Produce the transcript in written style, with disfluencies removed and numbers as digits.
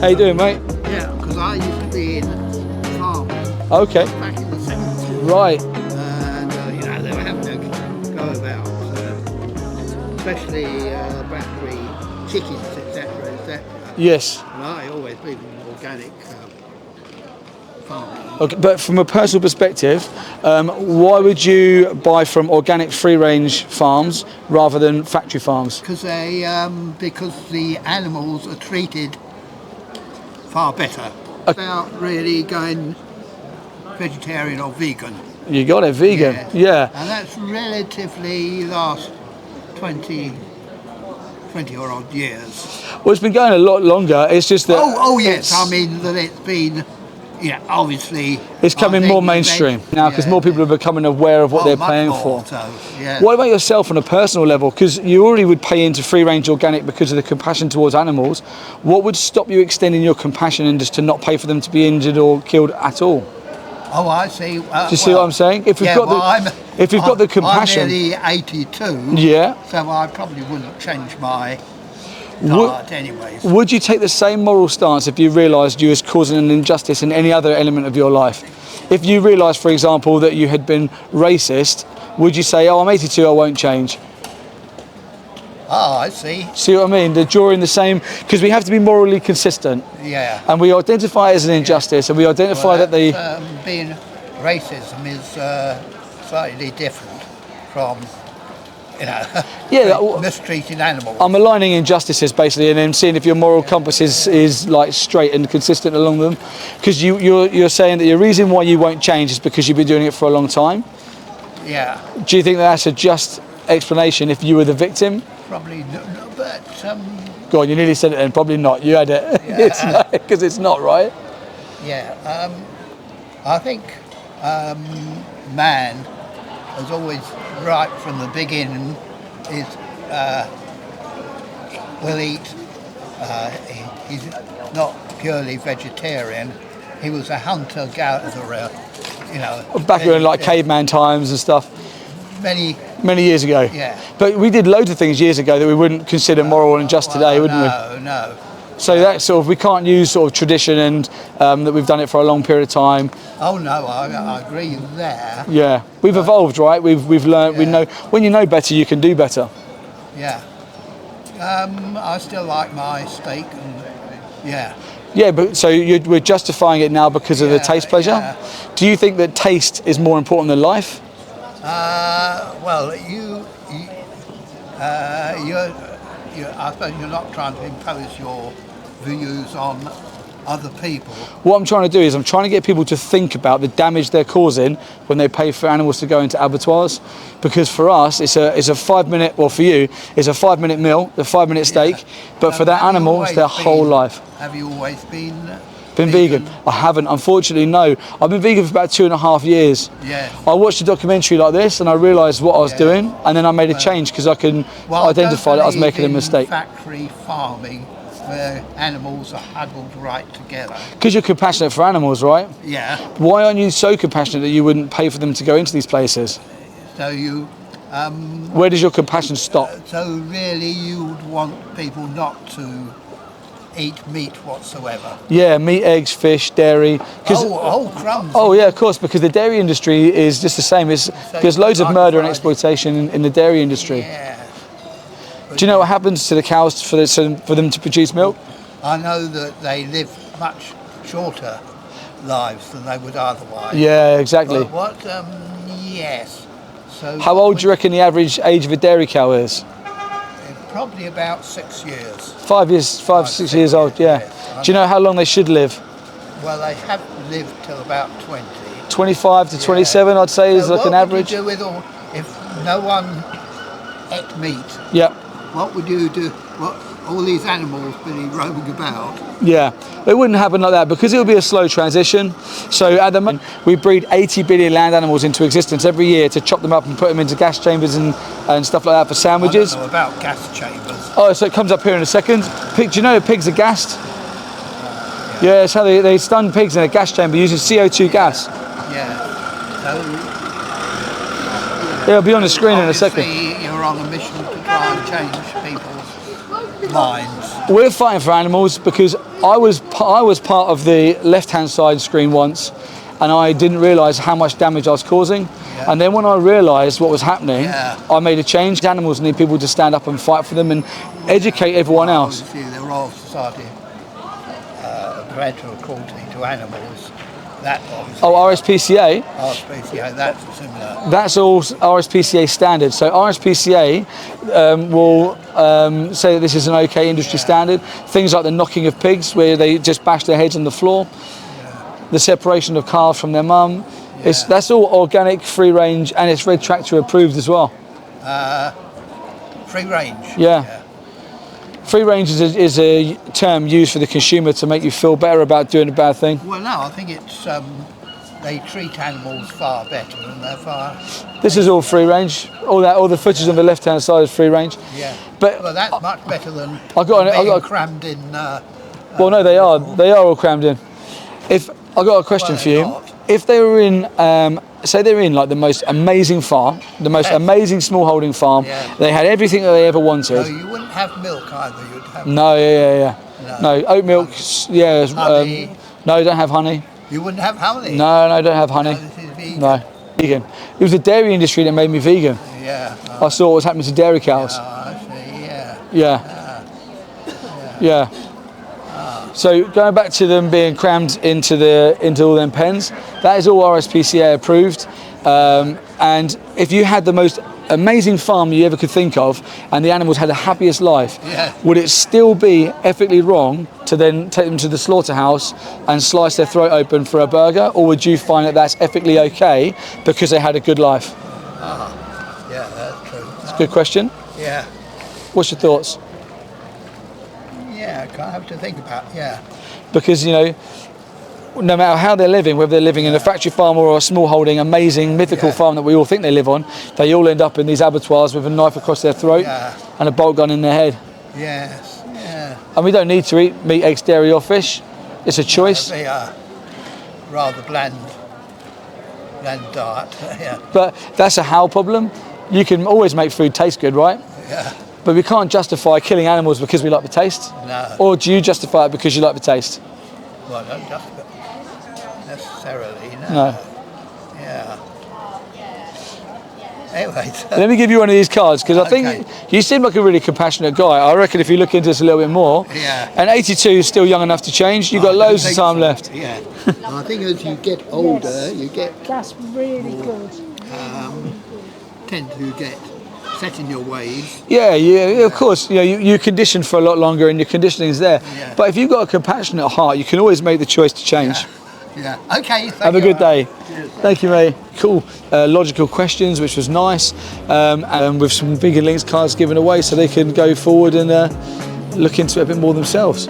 How you doing, mate? Yeah, because I used to be in farming Okay. back in the 70s. Right. And, they were having to go about, especially battery chickens, etc., etc. Yes. And I always believed in organic farming. Okay, but from a personal perspective, why would you buy from organic free-range farms rather than factory farms? Because the animals are treated far better. Without really going vegetarian or vegan. You got it, vegan. Yeah. And that's relatively last 20 or odd years. Well, it's been going a lot longer. It's just that. Oh yes. I mean that it's been, obviously. It's coming more mainstream now because more people are becoming aware of what they're paying for. So, yeah. What about yourself on a personal level? Because you already would pay into free-range organic because of the compassion towards animals. What would stop you extending your compassion and just to not pay for them to be injured or killed at all? Oh, I see. Do you see what I'm saying? If you've got the compassion. I'm nearly 82. Yeah. So I probably wouldn't change my diet anyways. Would you take the same moral stance if you realised you was causing an injustice in any other element of your life? If you realised, for example, that you had been racist, would you say, "Oh, I'm 82, I won't change"? Oh, I see. See what I mean? They're drawing the same, because we have to be morally consistent. Yeah. And we identify as an injustice, and we identify that the being racism is slightly different from, mistreating animals. I'm aligning injustices basically, and then seeing if your moral compass is like straight and consistent along them. Because you're saying that the reason why you won't change is because you've been doing it for a long time. Yeah. Do you think that's a just explanation if you were the victim? Probably no, but Go on, you nearly said it then. Probably not. You had it. Yeah. It's not, because it's not right. Yeah. I think man has always, right from the beginning, will eat. He's not purely vegetarian. He was a hunter-gatherer. Back in like caveman times and stuff. Many years ago. Yeah. But we did loads of things years ago that we wouldn't consider moral and just today, wouldn't we? No. So that sort of, we can't use sort of tradition and that we've done it for a long period of time. Oh no, I agree there. Yeah, we've evolved, right? We've learned. Yeah. We know when you know better, you can do better. Yeah. I still like my steak and yeah. Yeah, but so we're justifying it now because of the taste pleasure. Yeah. Do you think that taste is more important than life? Well, I suppose you're not trying to impose your views on other people. What I'm trying to do is I'm trying to get people to think about the damage they're causing when they pay for animals to go into abattoirs. Because for us, it's a 5 minute, well for you, it's a 5 minute meal, a 5 minute steak. But for that animal, it's their whole life. Have you always been vegan? I haven't, unfortunately, no. I've been vegan for about 2.5 years. Yeah. I watched a documentary like this and I realised what I was doing, and then I made a change because I can identify that I was making a mistake. Factory farming where animals are huddled right together. Because you're compassionate for animals, right? Yeah. Why aren't you so compassionate that you wouldn't pay for them to go into these places? So you... Where does your compassion stop? So really you would want people not to eat meat whatsoever? Yeah, meat, eggs, fish, dairy. Crumbs. Oh yeah, of course, because the dairy industry is just the same. There's loads of murder and exploitation in the dairy industry. Yeah. Do you know what happens to the cows for them to produce milk? I know that they live much shorter lives than they would otherwise. Yeah, exactly. But yes. So how old do you reckon the average age of a dairy cow is? Probably about 6 years. 5 years, 6 years old, yeah. Yes. Do you know how long they should live? Well, they have lived till about 20. 25 to 27, I'd say, is like an average. What would you do with if no one ate meat? Yep. What would you do? All these animals really roaming about? Yeah, it wouldn't happen like that because it would be a slow transition. So at the moment, we breed 80 billion land animals into existence every year to chop them up and put them into gas chambers and stuff like that for sandwiches. I don't know about gas chambers. Oh, so it comes up here in a second. Do you know pigs are gassed? Yeah, it's how they stun pigs in a gas chamber using CO2 gas. Yeah. Yeah, it'll be on the screen in a second. You're on a mission to try and change people's minds. We're fighting for animals because I was part of the left-hand side screen once, and I didn't realise how much damage I was causing. Yeah. And then when I realised what was happening, Yeah. I made a change. Animals need people to stand up and fight for them and educate everyone else. Obviously, the Royal Society of Parental Cruelty to Animals, that obviously, Oh, RSPCA, RSPCA, that's similar. that's all RSPCA standard. So RSPCA will say that this is an okay industry standard. Things like the knocking of pigs, where they just bash their heads on the floor, the separation of calves from their mum. That's all organic, free range, and it's Red Tractor approved as well. Free range. Yeah. Free range is a term used for the consumer to make you feel better about doing a bad thing. Well, no, I think it's they treat animals far better and they're far. This is all free range. All the footage on the left-hand side is free range. Yeah. But Well, that's much better than I got being crammed in. well, no, they are all crammed in. If I got a question Well, for you, they're not. if they were in, say they're in like the most amazing farm, the most amazing small holding farm, Yeah. they had everything that they ever No, wanted. you wouldn't have milk either. You'd have. No, yeah. No, oat milk, yeah. Honey. No, don't have honey. You wouldn't have honey. No, don't have honey. No, this is vegan. No, vegan. It was the dairy industry that made me vegan. Yeah. I saw what was happening to dairy cows. I see. Yeah. Yeah. Yeah. So going back to them being crammed into all them pens, that is all RSPCA approved. And if you had the most amazing farm you ever could think of, and the animals had the happiest life, Yeah. would it still be ethically wrong to then take them to the slaughterhouse and slice their throat open for a burger, or would you find that that's ethically okay because they had a good life? Yeah, that's true. Good question. Yeah. What's your thoughts? Yeah, I have to think about. Yeah. Because no matter how they're living, whether they're living in a factory farm or a small holding, amazing, mythical farm that we all think they live on, they all end up in these abattoirs with a knife across their throat Yeah. and a bolt gun in their head. Yes. Yeah. And we don't need to eat meat, eggs, dairy or fish. It's a choice. They are rather bland diet. Yeah. But that's a how problem. You can always make food taste good, right? Yeah. But we can't justify killing animals because we like the taste. No. Or do you justify it because you like the taste? Well, not just necessarily. No. No. Yeah. Anyway. Let me give you one of these cards because I think Okay. you seem like a really compassionate guy. I reckon if you look into this a little bit more, Yeah. and 82 is still young enough to change. You've got I don't loads of think time so. left. Yeah. I think as you get older, you That's really good. tend to get set in your ways. Yeah, of course. You condition for a lot longer, and your conditioning's there. Yeah. But if you've got a compassionate heart, you can always make the choice to change. Yeah. Okay. Have a good day. Thank you, mate. Cool. Logical questions, which was nice, and with some Vegan Links cards given away, so they can go forward and look into it a bit more themselves.